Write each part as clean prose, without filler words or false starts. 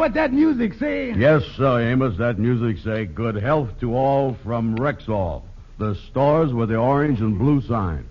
what that music say? Yes, sir, Amos. That music say good health to all from Rexall, the stores with the orange and blue sign.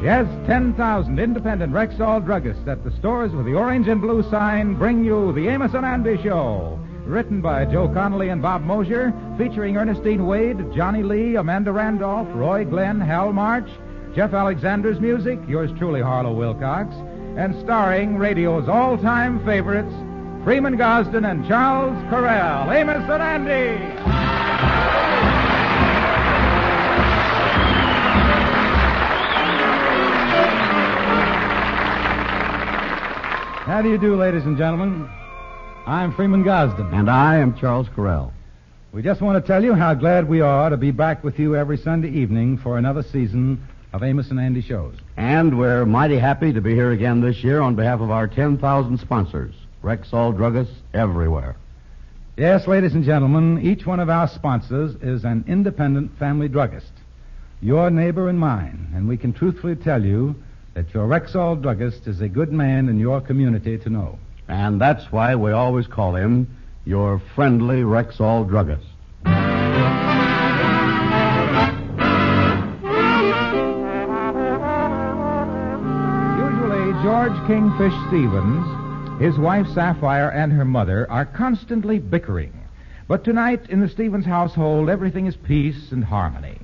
Yes, 10,000 independent Rexall druggists at the stores with the orange and blue sign bring you the Amos and Andy Show. Written by Joe Connolly and Bob Mosier, featuring Ernestine Wade, Johnny Lee, Amanda Randolph, Roy Glenn, Hal March, Jeff Alexander's music, yours truly, Harlow Wilcox, and starring radio's all-time favorites, Freeman Gosden and Charles Correll. Amos and Andy! How do you do, ladies and gentlemen? I'm Freeman Gosden. And I am Charles Correll. We just want to tell you how glad we are to be back with you every Sunday evening for another season of Amos and Andy shows. And we're mighty happy to be here again this year on behalf of our 10,000 sponsors, Rexall druggists everywhere. Yes, ladies and gentlemen, each one of our sponsors is an independent family druggist, your neighbor and mine, and we can truthfully tell you that your Rexall druggist is a good man in your community to know. And that's why we always call him your friendly Rexall druggist. Usually, George Kingfish Stevens, his wife Sapphire, and her mother are constantly bickering. But tonight, in the Stevens household, everything is peace and harmony.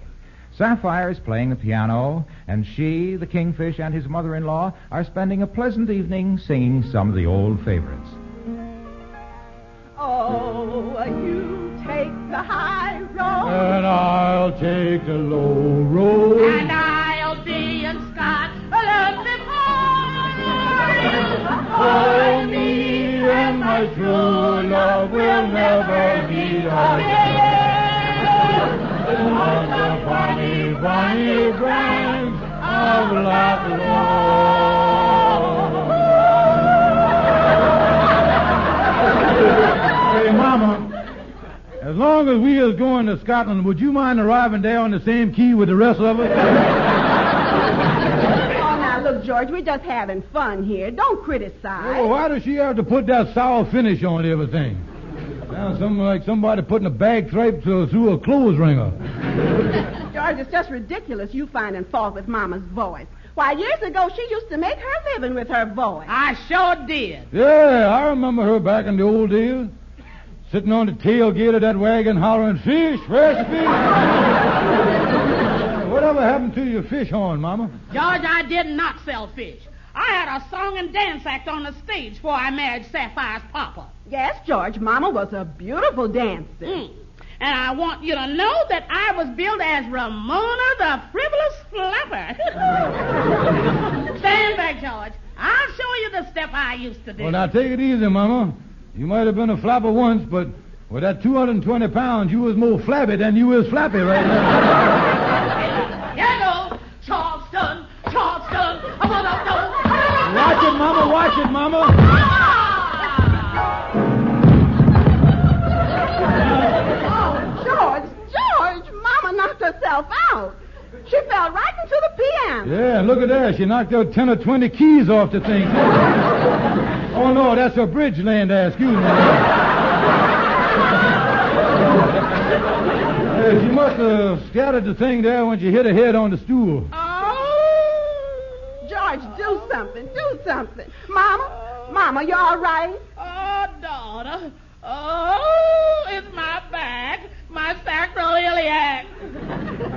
Sapphire is playing the piano, and she, the Kingfish, and his mother-in-law are spending a pleasant evening singing some of the old favorites. Oh, you take the high road, And I'll take the low road. and I'll be in Scotland before. For me and my true love will never meet again. On the bonny, bonny branch of Loch Lomond. Hey, Mama, as long as we is going to Scotland, would you mind arriving there on the same key with the rest of us? Oh, now, look, George, we're just having fun here. Don't criticize. Oh, why does she have to put that sour finish on everything? Sounds something like somebody putting a bag stripe through a clothes wringer. George, it's just ridiculous you finding fault with Mama's voice. Why, years ago, she used to make her living with her voice. I sure did. Yeah, I remember her back in the old days. Sitting on the tailgate of that wagon hollering, fish, fresh fish. Whatever happened to your fish horn, Mama? George, I did not sell fish. I had a song and dance act on the stage before I married Sapphire's papa. Yes, George, Mama was a beautiful dancer. And I want you to know that I was billed as Ramona the Frivolous Flapper. Stand back, George. I'll show you the step I used to do. Well, now, take it easy, Mama. You might have been a flapper once, but with that 220 pounds, you was more flabby than you is flappy right now. Here goes Charleston, Charleston. Watch it, Mama, watch it, Mama. George, Mama knocked herself out. She fell right into the piano. Yeah, look at that. She knocked out 10 or 20 keys off the thing. Oh, no, that's her bridge laying there. Excuse me. Yeah, she must have scattered the thing there when she hit her head on the stool. Oh, George, do something. Mama, you all right? Oh, daughter. Oh, it's my back. My sacroiliac.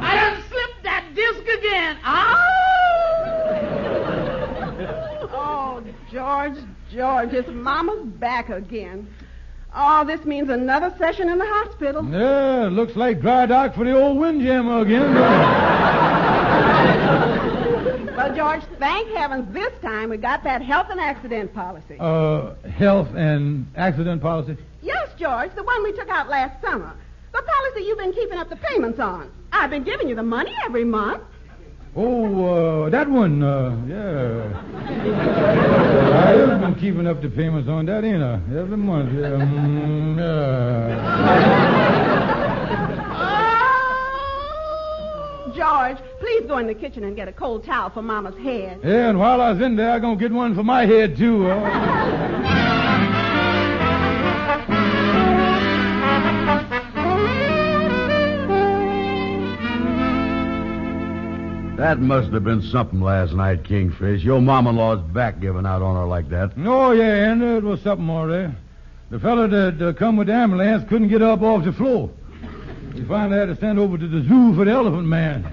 I done slipped that disc again. Oh, George, it's Mama's back again. Oh, this means another session in the hospital. Yeah, looks like dry dock for the old windjammer again. Well, George, thank heavens this time we got that health and accident policy. Health and accident policy? Yes, George, the one we took out last summer. The policy you've been keeping up the payments on. I've been giving you the money every month. Oh, that one, yeah. I've been keeping up the payments on that, ain't I? Every month, yeah. George, please go in the kitchen and get a cold towel for Mama's head. Yeah, and while I was in there, I'm going to get one for my head, too. That must have been something last night, Kingfish. Your mom-in-law's back giving out on her like that. Oh, yeah, and it was something all right. The fellow that come with the ambulance couldn't get up off the floor. He finally had to send over to the zoo for the elephant man.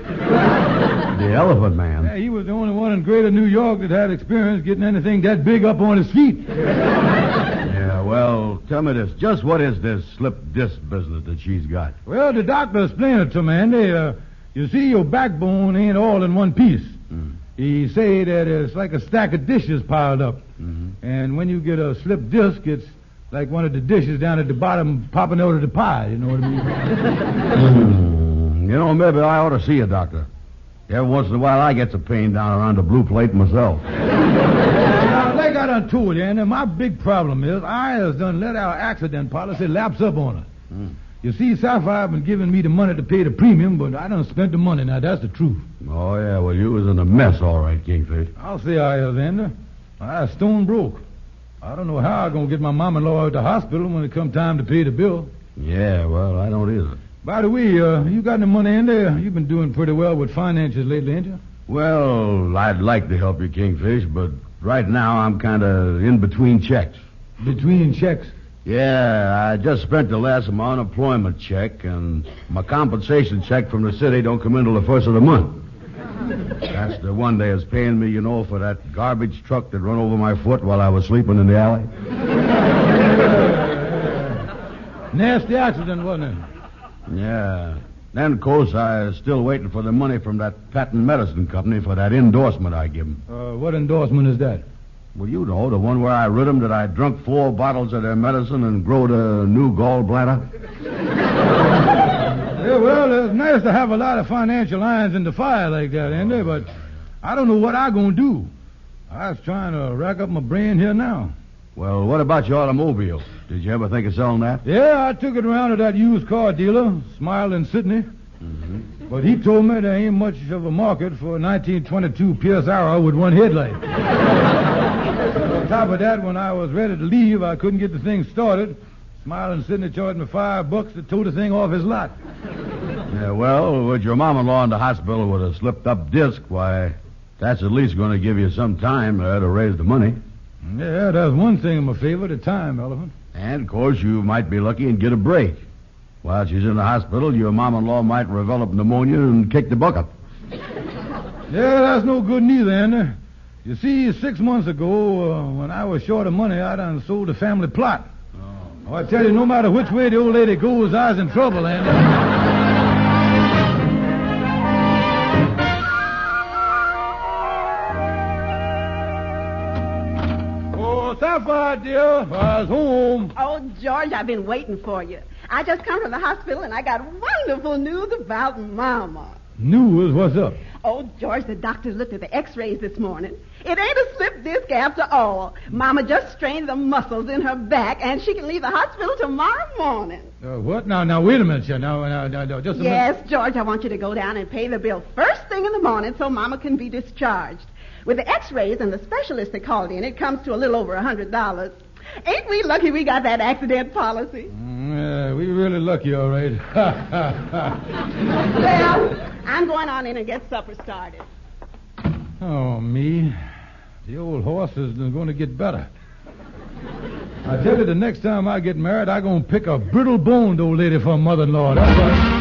The elephant man? Yeah, he was the only one in greater New York that had experience getting anything that big up on his feet. Yeah, well, tell me this. Just what is this slip disc business that she's got? Well, the doctor explained it to me, Andy. You see, your backbone ain't all in one piece. He say that it's like a stack of dishes piled up. And when you get a slip disc, it's like one of the dishes down at the bottom popping out of the pie, you know what I mean? You know, maybe I ought to see a doctor. Every once in a while I get some pain down around the blue plate myself. Now, like I done told you, Andy, my big problem is I has done let our accident policy lapse up on her. You see, Sapphire been giving me the money to pay the premium, but I done spent the money. Now, that's the truth. Oh, yeah, well, you was in a mess, all right, Kingfish. I'll say I is, Andy. I stone broke. I don't know how I'm going to get my mom-in-law out the hospital when it come time to pay the bill. Yeah, well, I don't either. By the way, you got any money in there? You've been doing pretty well with finances lately, ain't you? Well, I'd like to help you, Kingfish, but right now I'm kind of in between checks. Between checks? Yeah, I just spent the last of my unemployment check, and my compensation check from the city don't come in till the first of the month. That's the one they was paying me, you know, for that garbage truck that run over my foot while I was sleeping in the alley. Nasty accident, wasn't it? Yeah. Then, of course, I was still waiting for the money from that patent medicine company for that endorsement I give them. What endorsement is that? Well, you know, the one where I writ them that I drunk 4 bottles of their medicine and growed a new gallbladder. Yeah, well, it's nice to have a lot of financial irons in the fire like that, ain't it? But I don't know what I'm going to do. I was trying to rack up my brain here now. Well, what about your automobile? Did you ever think of selling that? Yeah, I took it around to that used car dealer, Smile in Sydney. But he told me there ain't much of a market for a 1922 Pierce Arrow with one headlight. On top of that, when I was ready to leave, I couldn't get the thing started. Smile in Sydney charged me $5 to tow the thing off his lot. Yeah, well, with your mom-in-law in the hospital with a slipped-up disc, why, that's at least going to give you some time to raise the money. Yeah, there's one thing in my favor, the time, Elephant. And, of course, you might be lucky and get a break. While she's in the hospital, your mom-in-law might develop pneumonia and kick the bucket. Yeah, that's no good neither, Andy. You see, 6 months ago, when I was short of money, I done sold the family plot. Oh, I tell you, no matter which way the old lady goes, I was in trouble, Andy. Oh, Sapphire, dear, I was home. Oh, George, I've been waiting for you. I just come from the hospital, and I got wonderful news about Mama. News? What's up? Oh, George, the doctors looked at the x-rays this morning. It ain't a slip disc after all. Mama just strained the muscles in her back, and she can leave the hospital tomorrow morning. What? Now, wait a minute, now, just a minute. Yes, George, I want you to go down and pay the bill first thing in the morning so Mama can be discharged. With the x-rays and the specialist that called in, it comes to a little over $100. Ain't we lucky we got that accident policy? Yeah, we really lucky, all right. Well, I'm going on in and get supper started. Oh, me. The old horse is going to get better. I tell you, the next time I get married, I'm going to pick a brittle-boned old lady for a mother-in-law. That's right.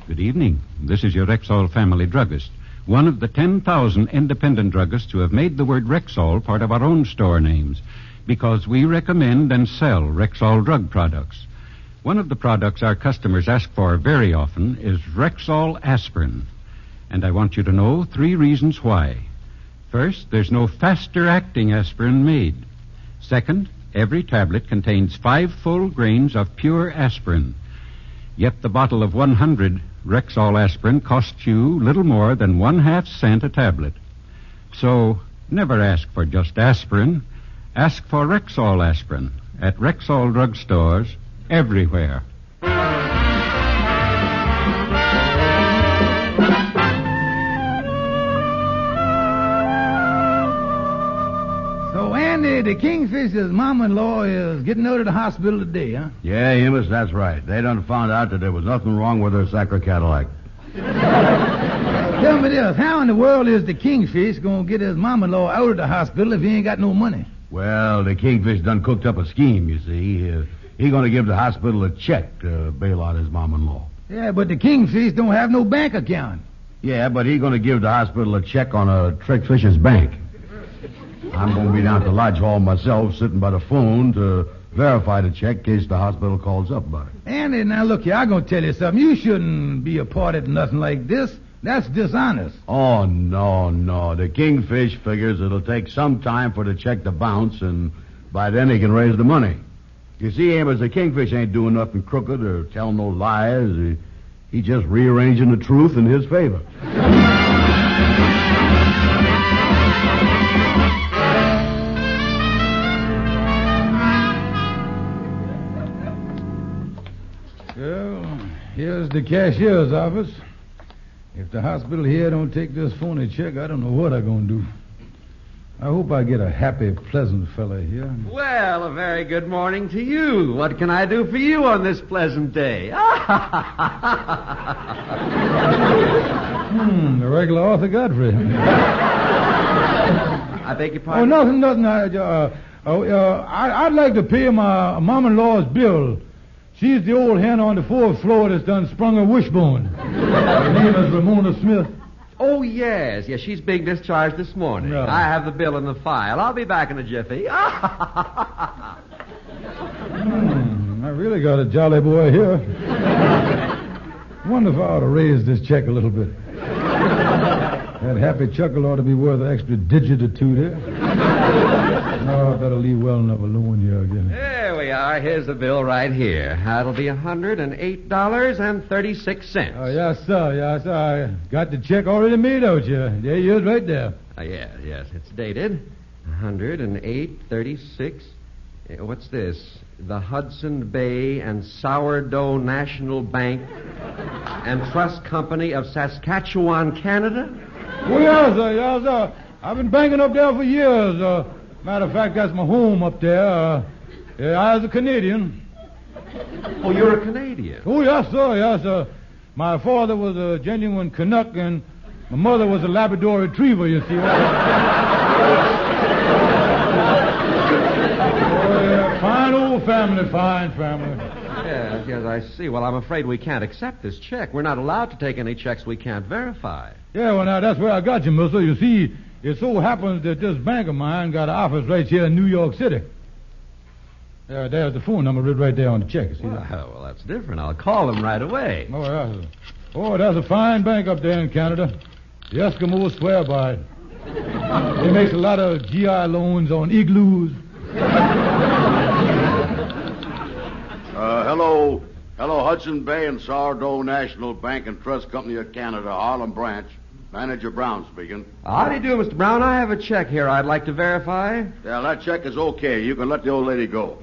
Good evening. This is your Rexall family druggist, one of the 10,000 independent druggists who have made the word Rexall part of our own store names, because we recommend and sell Rexall drug products. One of the products our customers ask for very often is Rexall aspirin, and I want you to know 3 reasons why. First, there's no faster-acting aspirin made. Second, every tablet contains 5 full grains of pure aspirin. Yet the bottle of 100 Rexall aspirin costs you little more than 1/2 cent a tablet. So, Never ask for just aspirin. Ask for Rexall aspirin at Rexall drugstores everywhere. So, Andy, the Kingfisher's mom-in-law is getting out of the hospital today, huh? Yeah, Amos, that's right. They done found out that there was nothing wrong with her Sacra Cadillac. Tell me this, how in the world is the Kingfish going to get his mom-in-law out of the hospital if he ain't got no money? Well, the Kingfish done cooked up a scheme, you see. He going to give the hospital a check to bail out his mom-in-law. Yeah, but the Kingfish don't have no bank account. Yeah, but he going to give the hospital a check on a Trickfish's bank. I'm going to be down at the lodge hall myself, sitting by the phone to verify the check in case the hospital calls up about it. Andy, now look here, I'm going to tell you something. You shouldn't be a part of nothing like this. That's dishonest. Oh, no. The Kingfish figures it'll take some time for the check to bounce, and by then he can raise the money. You see, Amos, the Kingfish ain't doing nothing crooked or telling no lies. He's just rearranging the truth in his favor. Well, here's the cashier's office. If the hospital here don't take this phony check, I don't know what I'm going to do. I hope I get a happy, pleasant fella here. Well, a very good morning to you. What can I do for you on this pleasant day? The regular Arthur Godfrey. I beg your pardon? Oh, nothing. I'd like to pay my mom-in-law's bill. She's the old hen on the fourth floor that's done sprung a wishbone. Her name is Ramona Smith. Oh, yes. Yes, she's being discharged this morning. No. I have the bill in the file. I'll be back in a jiffy. I really got a jolly boy here. Wonder if I ought to raise this check a little bit. That happy chuckle ought to be worth an extra digit or two there. No, I better leave well enough alone here again. There we are. Here's the bill right here. That'll be $108.36. Oh, yes, sir. I got the check already made out here. There he is right there. Yes. It's dated 108.36. What's this? The Hudson Bay and Sourdough National Bank and Trust Company of Saskatchewan, Canada? Oh, yes, sir. I've been banking up there for years. Matter of fact, that's my home up there. I was a Canadian. Oh, you're a Canadian? Oh, yes, sir. My father was a genuine Canuck, and my mother was a Labrador Retriever, you see. Fine old family, fine family. Yes, I see. Well, I'm afraid we can't accept this check. We're not allowed to take any checks we can't verify. Yeah, well, now, that's where I got you, mister. You see, it so happens that this bank of mine got an office right here in New York City. There's the phone number right there on the check. See that? Well, that's different. I'll call them right away. Oh, yeah. Oh, that's a fine bank up there in Canada. The Eskimos swear by it. They make a lot of GI loans on igloos. Hello, Hudson Bay and Sourdough National Bank and Trust Company of Canada, Harlem branch. Manager Brown speaking. How do you do, Mr. Brown? I have a check here I'd like to verify. Yeah, that check is okay. You can let the old lady go.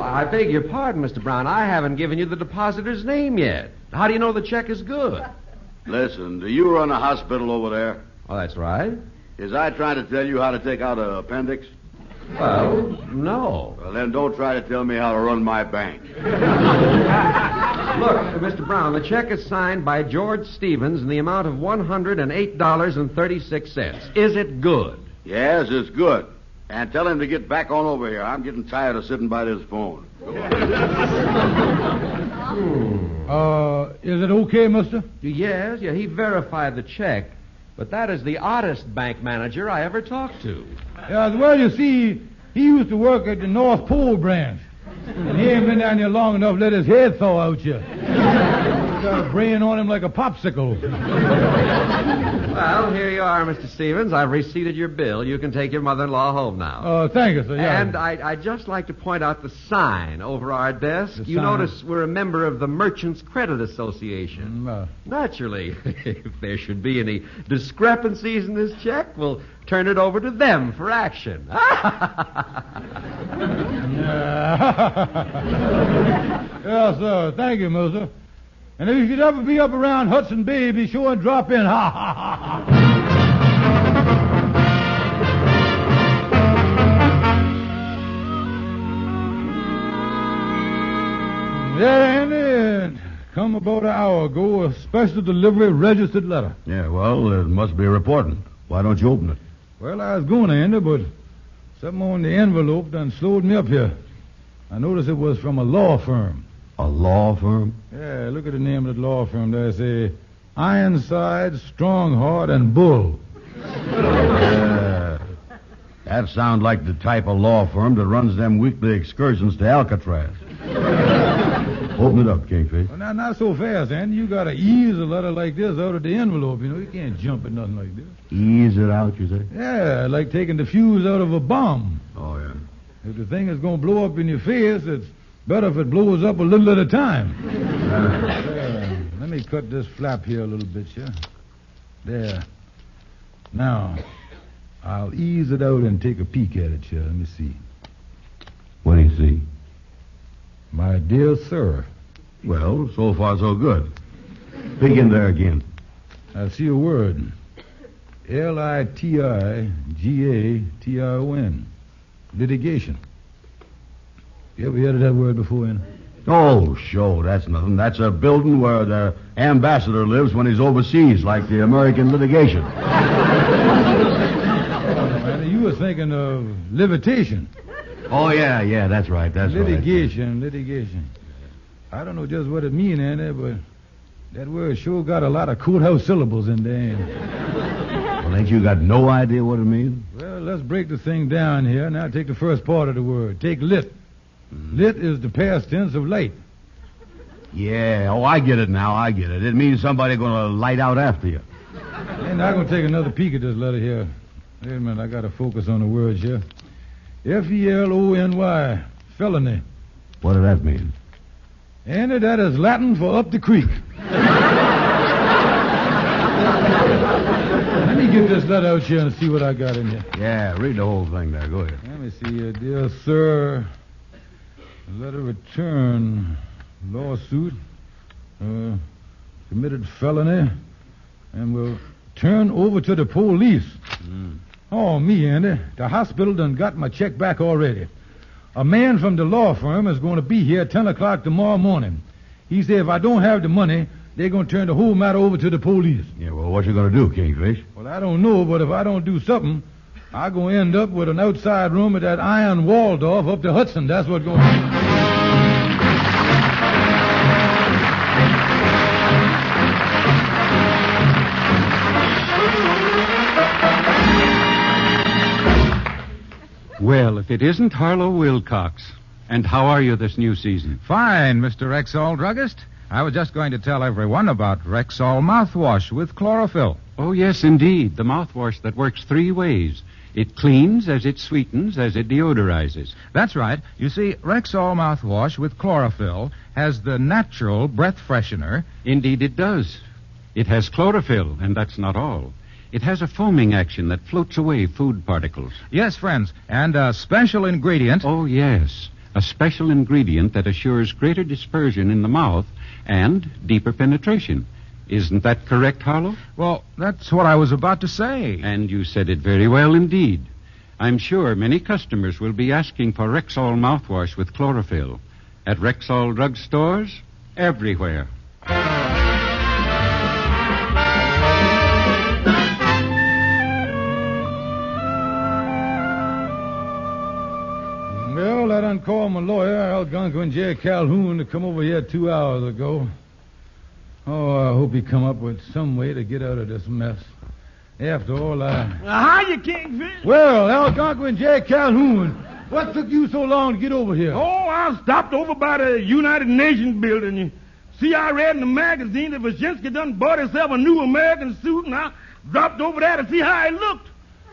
I beg your pardon, Mr. Brown. I haven't given you the depositor's name yet. How do you know the check is good? Listen, do you run a hospital over there? Oh, that's right. Is I trying to tell you how to take out an appendix? Well, no. Well, then don't try to tell me how to run my bank. Look, Mr. Brown, the check is signed by George Stevens in the amount of $108.36. Is it good? Yes, it's good. And tell him to get back on over here. I'm getting tired of sitting by this phone. Is it okay, mister? Yes, he verified the check. But that is the oddest bank manager I ever talked to. Yeah, well, you see, he used to work at the North Pole branch. And he ain't been down here long enough to let his head thaw out yet. got a brain on him like a popsicle. Well, here you are, Mr. Stevens. I've receipted your bill. You can take your mother-in-law home now. Thank you, sir. Yeah. And I'd just like to point out the sign over our desk. You sign? notice we're a member of the Merchants Credit Association. Naturally, if there should be any discrepancies in this check, we'll turn it over to them for action. Yes, sir. Thank you, mister. And if you should ever be up around Hudson Bay, be sure and drop in. Ha, ha, ha, ha. Yeah, Andy, come about an hour ago, a special delivery registered letter. Yeah, well, it must be reporting. Why don't you open it? Well, I was going to, Andy, but something on the envelope done slowed me up here. I noticed it was from a law firm. A law firm? Yeah, look at the name of the law firm there. Say, Ironside, Strongheart, and Bull. That sounds like the type of law firm that runs them weekly excursions to Alcatraz. Open it up, Kingfish. Well, now, not so fast, Andy. You got to ease a letter like this out of the envelope. You know, you can't jump at nothing like this. Ease it out, you say? Yeah, like taking the fuse out of a bomb. Oh, yeah. If the thing is going to blow up in your face, it's better if it blows up a little at a time. Let me cut this flap here a little bit, yeah? There. Now, I'll ease it out and take a peek at it, yeah. Let me see. What do you see? My dear sir. Well, so far so good. Peek in there again. I see a word. Litigation. Litigation. You ever heard of that word before, Anna? Oh, sure, that's nothing. That's a building where the ambassador lives when he's overseas, like the American litigation. Anna, you were thinking of levitation. Oh, yeah, that's right, that's litigation, right. Litigation. I don't know just what it means, Anna, but that word sure got a lot of courthouse syllables in there. Well, ain't you got no idea what it means? Well, let's break the thing down here. Now take the first part of the word. Take lit. Mm-hmm. Lit is the past tense of light. Yeah, I get it now, I get it. It means somebody going to light out after you. And I'm going to take another peek at this letter here. Wait a minute, I got to focus on the words here. Felony. Felony. What does that mean? Andy, that is Latin for up the creek. Let me get this letter out here and see what I got in here. Yeah, read the whole thing there. Go ahead. Let me see. Dear sir, letter return, lawsuit, committed felony, and will turn over to the police. Oh, me, Andy. The hospital done got my check back already. A man from the law firm is going to be here at 10 o'clock tomorrow morning. He said if I don't have the money, they're going to turn the whole matter over to the police. Yeah, well, what you going to do, Kingfish? Well, I don't know, but if I don't do something, I'm going to end up with an outside room at that Iron Waldorf up the Hudson. That's what's going to happen. Well, if it isn't Harlow Wilcox. And how are you this new season? Fine, Mr. Rexall Druggist. I was just going to tell everyone about Rexall mouthwash with chlorophyll. Oh, yes, indeed. The mouthwash that works three ways. It cleans as it sweetens, as it deodorizes. That's right. You see, Rexall mouthwash with chlorophyll has the natural breath freshener. Indeed, it does. It has chlorophyll, and that's not all. It has a foaming action that floats away food particles. Yes, friends, and a special ingredient. Oh, yes. A special ingredient that assures greater dispersion in the mouth and deeper penetration. Isn't that correct, Harlow? Well, that's what I was about to say. And you said it very well indeed. I'm sure many customers will be asking for Rexall mouthwash with chlorophyll. At Rexall drugstores, everywhere. Well, I done called my lawyer, Algonquin J. Calhoun, to come over here 2 hours ago. Oh, I hope he come up with some way to get out of this mess. After all, Hiya, Kingfish. Well, Algonquin J. Calhoun, what took you so long to get over here? Oh, I stopped over by the United Nations building. You See, I read in the magazine that Wyszynski done bought himself a new American suit, and I dropped over there to see how he looked.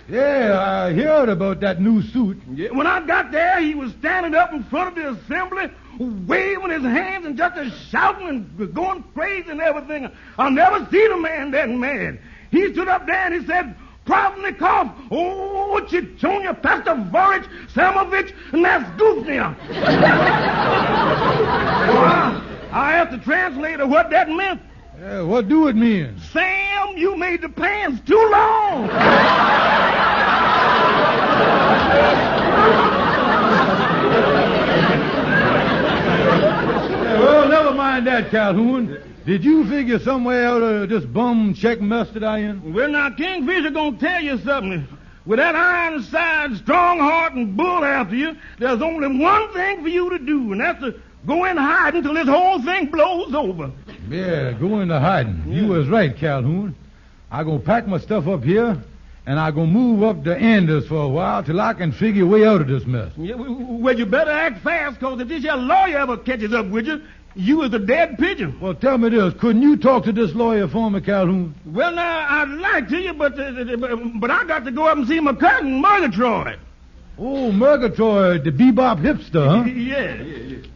Yeah, I heard about that new suit. Yeah, when I got there, he was standing up in front of the assembly, waving his hands and just shouting and going crazy and everything. I'll never seen a man that mad. He stood up there and he said, Pravnikov, Chichonia, Pastovorich, Samovich, and that's Gusnia. Well, I asked the translator what that meant. Yeah, what do it mean? Sam, you made the pants too long. Yeah, well, never mind that, Calhoun. Did you figure some way out of this bum check mess that I in? Well, now, Kingfisher gonna tell you something. With that iron-side, strong heart and bull after you, there's only one thing for you to do, and that's to go in hiding until this whole thing blows over. Yeah, go into hiding. You was right, Calhoun. I gonna pack my stuff up here, and I gonna move up to Anders for a while till I can figure a way out of this mess. Yeah, well, you better act fast, because if this here lawyer ever catches up with you, you is a dead pigeon. Well, tell me this. Couldn't you talk to this lawyer for me, Calhoun? Well, now, I'd like to you, but I got to go up and see my cousin, Murgatroyd. Oh, Murgatroyd, the bebop hipster, huh? Yeah.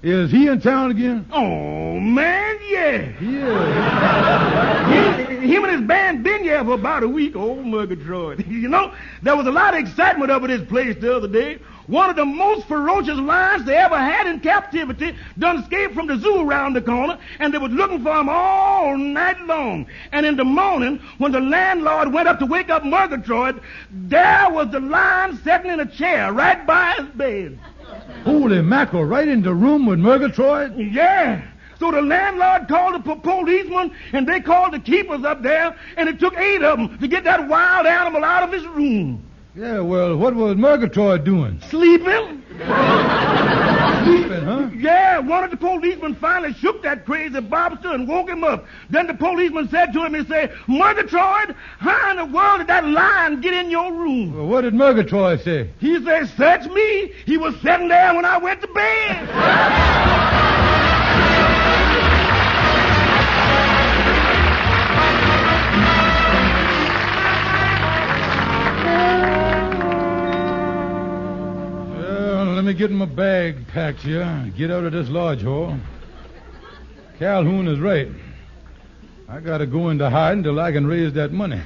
Is he in town again? Oh, man, yeah. Yeah. Him and his band been here for about a week, old Murgatroyd. You know, there was a lot of excitement over this place the other day. One of the most ferocious lions they ever had in captivity done escaped from the zoo around the corner, and they was looking for him all night long. And in the morning, when the landlord went up to wake up Murgatroyd, there was the lion sitting in a chair right by his bed. Holy mackerel, right in the room with Murgatroyd? Yeah. So the landlord called the policeman, and they called the keepers up there, and it took 8 of them to get that wild animal out of his room. Yeah, well, what was Murgatroyd doing? Sleeping. Sleeping, huh? Yeah, one of the policemen finally shook that crazy bobster and woke him up. Then the policeman said to him, he said, Murgatroyd, how in the world did that lion get in your room? Well, what did Murgatroyd say? He said, search me. He was sitting there when I went to bed. Let me get my bag packed here and get out of this lodge hall. Calhoun is right. I gotta go into hiding till I can raise that money.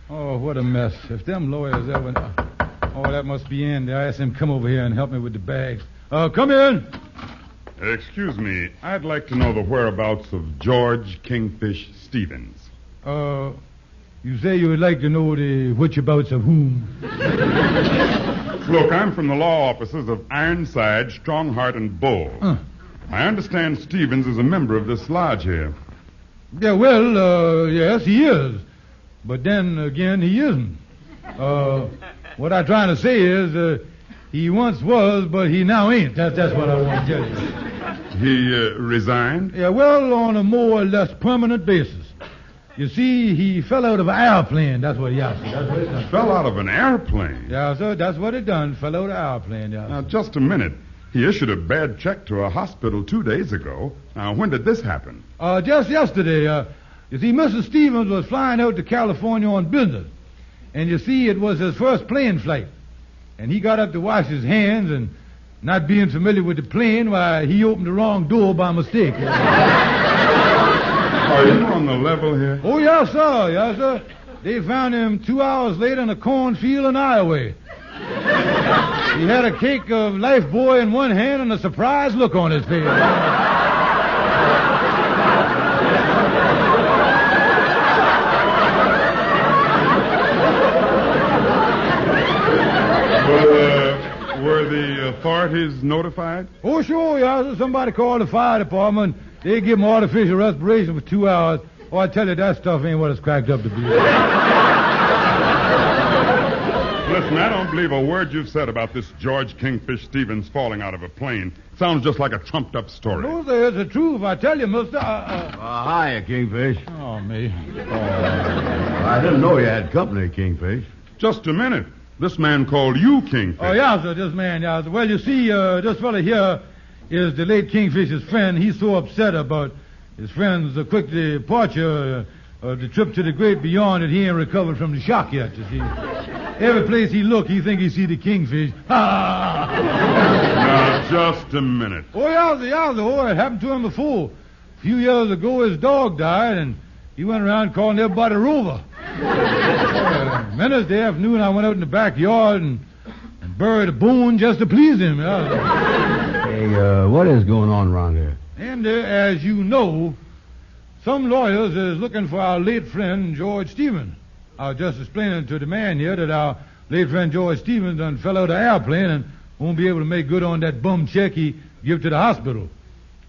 Oh, what a mess. If them lawyers ever... Oh, that must be Andy. I asked him to come over here and help me with the bags. Come in. Excuse me. I'd like to know the whereabouts of George Kingfish Stevens. You say you would like to know the whichabouts of whom? Look, I'm from the law offices of Ironside, Strongheart, and Bull. I understand Stevens is a member of this lodge here. Yeah, well, yes, he is. But then again, he isn't. What I'm trying to say is, he once was, but he now ain't. That's what I want to tell you. He resigned? Yeah, well, on a more or less permanent basis. You see, he fell out of an airplane. That's what he asked. That's what he done. Fell out of an airplane? Yeah, sir, that's what he done. Fell out of an airplane, yeah. Now, just a minute. He issued a bad check to a hospital 2 days ago. Now, when did this happen? Just yesterday. You see, Mr. Stevens was flying out to California on business. And you see, it was his first plane flight. And he got up to wash his hands, and not being familiar with the plane, why, he opened the wrong door by mistake. Are you on the level here? Oh, yes, sir. Yes, sir. They found him 2 hours later in a cornfield in Iowa. He had a cake of Life Boy in one hand and a surprised look on his face. Were the authorities notified? Oh, sure, yes. Somebody called the fire department. They give him artificial respiration for 2 hours. Oh, I tell you, that stuff ain't what it's cracked up to be. Listen, I don't believe a word you've said about this George Kingfish Stevens falling out of a plane. Sounds just like a trumped-up story. No, sir, it's the truth. I tell you, mister. Hiya, Kingfish. Oh, me. I didn't know you had company, Kingfish. Just a minute. This man called you Kingfish. Oh, yeah, sir, this man, yeah. Well, you see, this fella here is the late Kingfish's friend. He's so upset about his friend's quick departure the trip to the great beyond that he ain't recovered from the shock yet, you see. Every place he look, he think he see the kingfish. Ha! Now, just a minute. Oh, yowza. Oh, it happened to him before. A few years ago, his dog died, and he went around calling everybody Rover. Wednesday afternoon, I went out in the backyard and buried a bone just to please him. Hey, what is going on around here? And as you know, some lawyers is looking for our late friend, George Stevens. I was just explaining to the man here that our late friend George Stevens done fell out of an airplane and won't be able to make good on that bum check he give to the hospital.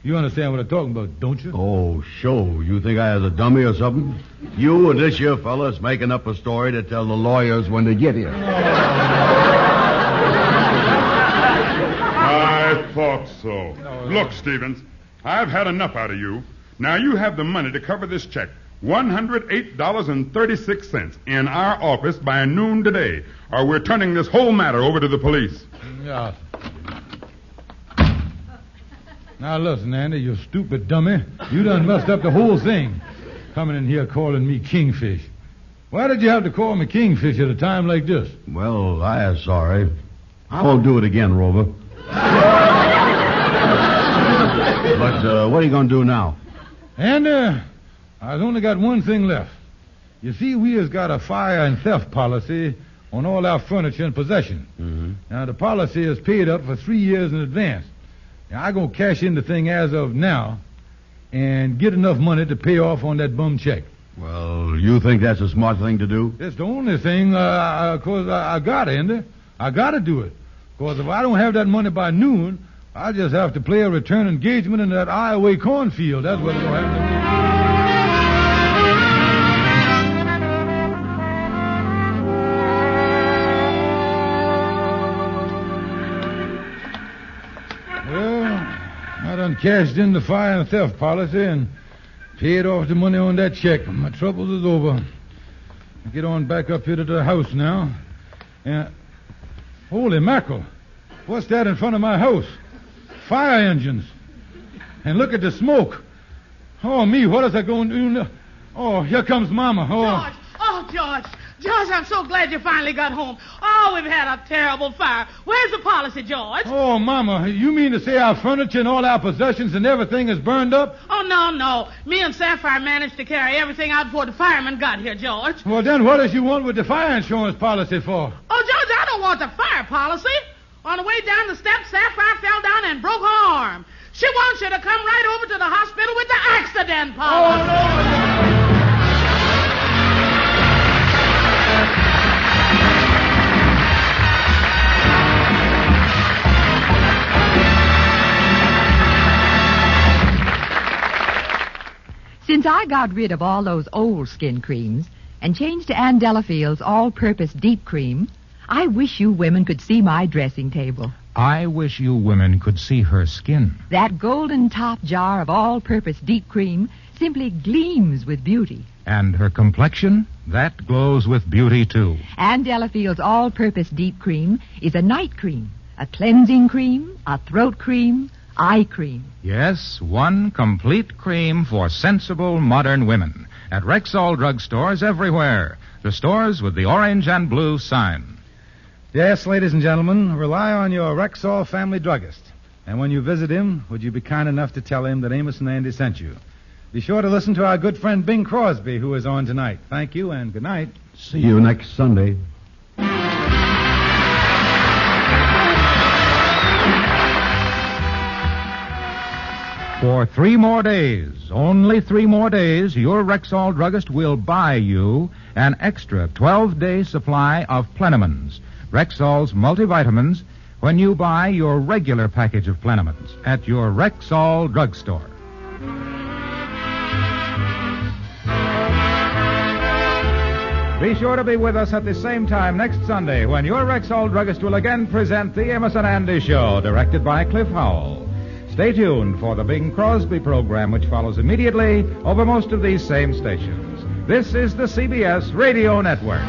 You understand what I'm talking about, don't you? Oh, sure. You think I was a dummy or something? You and this here fella's making up a story to tell the lawyers when they get here. I thought so. Look, Stevens, I've had enough out of you. Now you have the money to cover this check, $108.36 in our office by noon today, or we're turning this whole matter over to the police. Yeah. Now listen, Andy, you stupid dummy. You done messed up the whole thing. Coming in here calling me Kingfish. Why did you have to call me Kingfish at a time like this? Well, I am sorry. I won't do it again, Rover. But what are you going to do now? And I've only got one thing left. You see, we has got a fire and theft policy on all our furniture and possession. Mm-hmm. Now, the policy is paid up for 3 years in advance. Now, I'm going to cash in the thing as of now and get enough money to pay off on that bum check. Well, you think that's a smart thing to do? That's the only thing, because I got to, Andy. I got to do it. Because if I don't have that money by noon, I just have to play a return engagement in that Iowa cornfield. That's what's going to happen to me. Well, I done cashed in the fire and theft policy and paid off the money on that check. My troubles is over. I get on back up here to the house now. And holy mackerel. What's that in front of my house? Fire engines. And look at the smoke. Oh, me, what is that going to do? Oh, here comes Mama. Oh. George, I'm so glad you finally got home. Oh, we've had a terrible fire. Where's the policy, George? Oh, Mama, you mean to say our furniture and all our possessions and everything is burned up? Oh, no. Me and Sapphire managed to carry everything out before the firemen got here, George. Well, then what does you want with the fire insurance policy for? Oh, George, I don't want the fire policy. On the way down the steps, Sapphire fell down and broke her arm. She wants you to come right over to the hospital with the accident policy. Oh, no. Since I got rid of all those old skin creams and changed to Ann Delafield's all-purpose deep cream, I wish you women could see my dressing table. I wish you women could see her skin. That golden top jar of all-purpose deep cream simply gleams with beauty. And her complexion, that glows with beauty, too. Ann Delafield's all-purpose deep cream is a night cream, a cleansing cream, a throat cream, eye cream. Yes, one complete cream for sensible modern women. At Rexall drugstores everywhere. The stores with the orange and blue sign. Yes, ladies and gentlemen, rely on your Rexall family druggist. And when you visit him, would you be kind enough to tell him that Amos and Andy sent you? Be sure to listen to our good friend Bing Crosby, who is on tonight. Thank you and good night. See you next Sunday. For 3 more days, only 3 more days, your Rexall druggist will buy you an extra 12-day supply of Plenamins, Rexall's multivitamins, when you buy your regular package of Plenamins at your Rexall drugstore. Be sure to be with us at the same time next Sunday when your Rexall druggist will again present the Amos and Andy Show, directed by Cliff Howell. Stay tuned for the Bing Crosby program, which follows immediately over most of these same stations. This is the CBS Radio Network.